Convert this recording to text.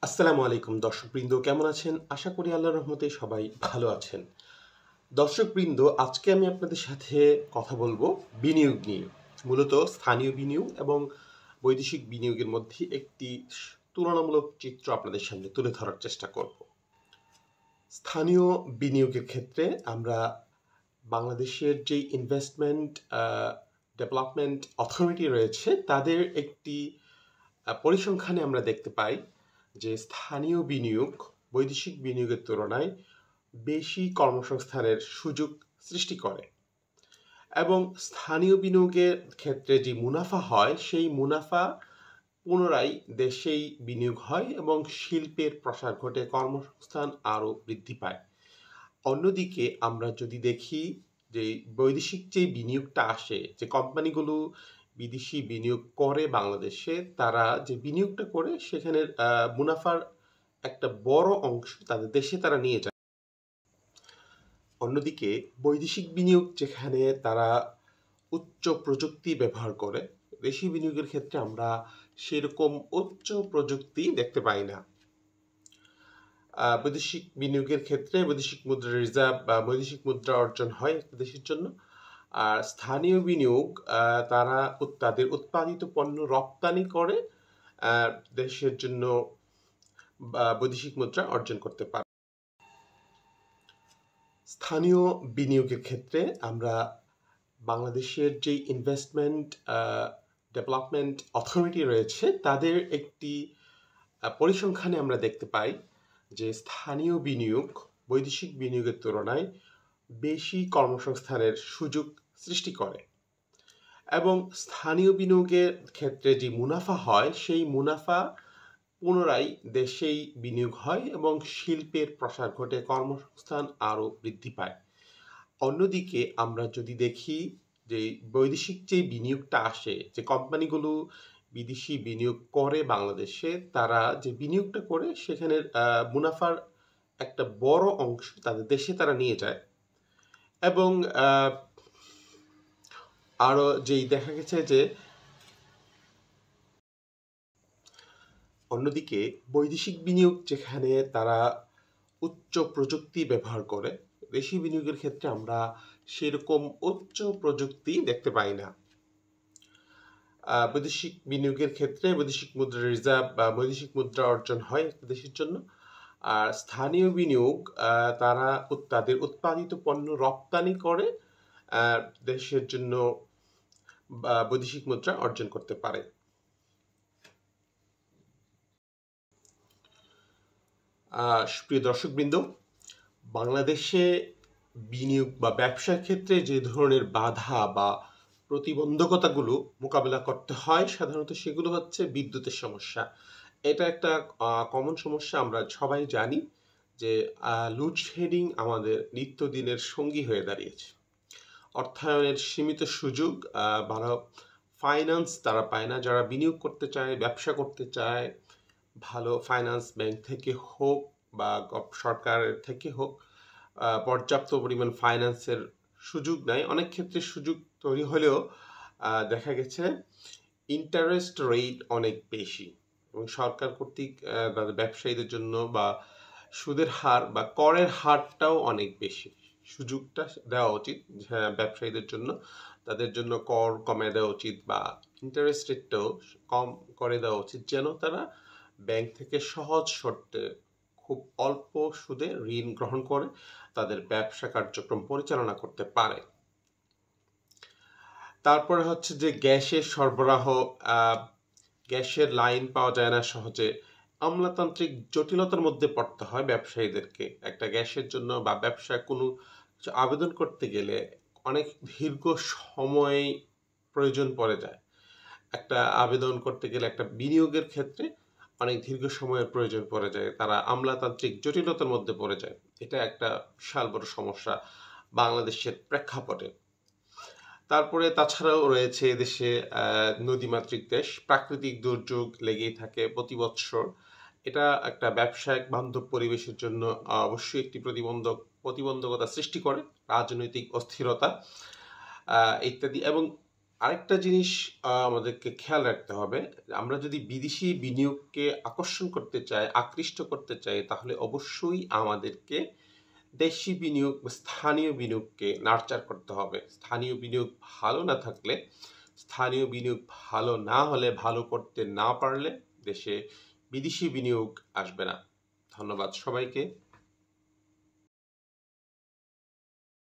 আসসালামু আলাইকুম দর্শকবৃন্দ, কেমন আছেন? আশা করি আল্লাহর রহমতে সবাই ভালো আছেন। দর্শকবৃন্দ, আজকে আমি আপনাদের সাথে কথা বলবো বিনিয়োগ নিয়ে। মূলত স্থানীয় বিনিয়োগ এবং বৈদেশিক বিনিয়োগের মধ্যে একটি তুলনামূলক চিত্র আপনাদের সামনে তুলে ধরার চেষ্টা করব। স্থানীয় বিনিয়োগের ক্ষেত্রে আমরা বাংলাদেশের যে ইনভেস্টমেন্ট ডেভেলপমেন্ট অথরিটি রয়েছে তাদের একটি পরিসংখ্যানে আমরা দেখতে পাই যে স্থানীয় বিনিয়োগ বৈদেশিক বিনিয়োগের তুলনায় বেশি কর্মসংস্থানের সুযোগ সৃষ্টি করে এবং স্থানীয় বিনিয়োগের ক্ষেত্রে যে মুনাফা হয় সেই মুনাফা পুনরায় দেশেই বিনিয়োগ হয় এবং শিল্পের প্রসার ঘটে, কর্মসংস্থান আরও বৃদ্ধি পায়। অন্যদিকে আমরা যদি দেখি যে বৈদেশিক যে বিনিয়োগটা আসে, যে কোম্পানিগুলো বিদেশি বিনিয়োগ করে বাংলাদেশে, তারা যে বিনিয়োগটা করে সেখানের মুনাফার একটা বড় অংশ তাদের দেশে তারা নিয়ে যায়। অন্যদিকে বৈদেশিক বিনিয়োগ যেখানে তারা উচ্চ প্রযুক্তি ব্যবহার করে, দেশি বিনিয়োগের ক্ষেত্রে আমরা সেরকম উচ্চ প্রযুক্তি দেখতে পাই না। বৈদেশিক বিনিয়োগের ক্ষেত্রে বৈদেশিক মুদ্রা রিজার্ভ বা বৈদেশিক মুদ্রা অর্জন হয় একটা দেশের জন্য, আর স্থানীয় বিনিয়োগ তারা তাদের উৎপাদিত পণ্য রপ্তানি করে দেশের জন্য বৈদেশিক মুদ্রা অর্জন করতে পারে। স্থানীয় বিনিয়োগের ক্ষেত্রে আমরা বাংলাদেশের যে ইনভেস্টমেন্ট ডেভেলপমেন্ট অথরিটি রয়েছে তাদের একটি পরিসংখ্যানে আমরা দেখতে পাই যে স্থানীয় বিনিয়োগ বৈদেশিক বিনিয়োগের তুলনায় বেশি কর্মসংস্থানের সুযোগ সৃষ্টি করে এবং স্থানীয় বিনিয়োগের ক্ষেত্রে যে মুনাফা হয় সেই মুনাফা পুনরায় দেশেই বিনিয়োগ হয় এবং শিল্পের প্রসার ঘটে, কর্মসংস্থান আরও বৃদ্ধি পায়। অন্যদিকে আমরা যদি দেখি যে বৈদেশিক যে বিনিয়োগটা আসে, যে কোম্পানিগুলো বিদেশি বিনিয়োগ করে বাংলাদেশে, তারা যে বিনিয়োগটা করে সেখানের মুনাফার একটা বড় অংশ তাদের দেশে তারা নিয়ে যায় এবং আরও যেই দেখা গেছে যে অন্যদিকে বৈদেশিক বিনিয়োগ যেখানে তারা উচ্চ প্রযুক্তি ব্যবহার করে, দেশি বিনিয়োগের ক্ষেত্রে আমরা সেরকম উচ্চ প্রযুক্তি দেখতে পাই না। বৈদেশিক বিনিয়োগের ক্ষেত্রে বৈদেশিক মুদ্রা রিজার্ভ বা বৈদেশিক মুদ্রা অর্জন হয় একটা দেশের জন্য, আর স্থানীয় বিনিয়োগ তারা তাদের উৎপাদিত পণ্য রপ্তানি করে দেশের জন্য বৈদেশিক মুদ্রা অর্জন করতে পারে। প্রিয় দর্শকবৃন্দ, বাংলাদেশে বিনিয়োগ বা ব্যবসার ক্ষেত্রে যে ধরনের বাধা বা প্রতিবন্ধকতাগুলো মোকাবেলা করতে হয় সাধারণত সেগুলো হচ্ছে বিদ্যুতের সমস্যা। এটা একটা কমন সমস্যা, আমরা সবাই জানি যে লোডশেডিং আমাদের নিত্যদিনের সঙ্গী হয়ে দাঁড়িয়েছে। অর্থায়নের সীমিত সুযোগ, ভালো ফাইন্যান্স তারা পায় না। যারা বিনিয়োগ করতে চায়, ব্যবসা করতে চায়, ভালো ফাইন্যান্স ব্যাংক থেকে হোক বা সরকারের থেকে হোক, পর্যাপ্ত পরিমাণ ফাইন্যান্সের সুযোগ নাই। অনেক ক্ষেত্রে সুযোগ তৈরি হলেও দেখা গেছে ইন্টারেস্ট রেট অনেক বেশি এবং সরকার কর্তৃক তাদের ব্যবসায়ীদের জন্য বা সুদের হার বা করের হারটাও অনেক বেশি। সুযোগটা দেওয়া উচিত ব্যবসায়ীদের জন্য, তাদের জন্য কর কমে দেওয়া উচিত বা ইন্টারেস্ট রেটটাও কম করে দেওয়া উচিত, যেন তারা ব্যাংক থেকে সহজ শর্তে খুব অল্প সুদে ঋণ গ্রহণ করে তাদের ব্যবসা কার্যক্রম পরিচালনা করতে পারে। তারপরে হচ্ছে যে গ্যাসের সরবরাহ, গ্যাসের লাইন পাওয়া যায় না সহজে। আমলাতান্ত্রিক জটিলতার মধ্যে পড়তে হয় ব্যবসায়ীদেরকে। একটা গ্যাসের জন্য বা ব্যবসায় কোনো আবেদন করতে গেলে অনেক দীর্ঘ সময় প্রয়োজন পড়ে যায়। একটা আবেদন করতে গেলে একটা বিনিয়োগের ক্ষেত্রে অনেক দীর্ঘ সময়ের প্রয়োজন পড়ে যায়, তারা আমলাতান্ত্রিক জটিলতার মধ্যে পড়ে যায়। এটা একটা বিশাল বড় সমস্যা বাংলাদেশের প্রেক্ষাপটে। তারপরে তাছাড়াও রয়েছে দেশে নদীমাতৃক দেশ, প্রাকৃতিক দুর্যোগ লেগেই থাকে প্রতি বৎসর। এটা একটা ব্যবসায়িক বান্ধব পরিবেশের জন্য অবশ্যই একটি প্রতিবন্ধকতা সৃষ্টি করে, রাজনৈতিক অস্থিরতা ইত্যাদি। এবং আরেকটা জিনিস আমাদেরকে খেয়াল রাখতে হবে। আমরা যদি বিদেশি বিনিয়োগকে আকর্ষণ করতে চাই, আকৃষ্ট করতে চাই, তাহলে অবশ্যই আমাদেরকে দেশি বিনিয়োগ বা স্থানীয় বিনিয়োগকে নার্চার করতে হবে। স্থানীয় বিনিয়োগ ভালো না থাকলে, স্থানীয় বিনিয়োগ ভালো না হলে, ভালো করতে না পারলে দেশে বিদেশি বিনিয়োগ আসবে না। ধন্যবাদ সবাইকে।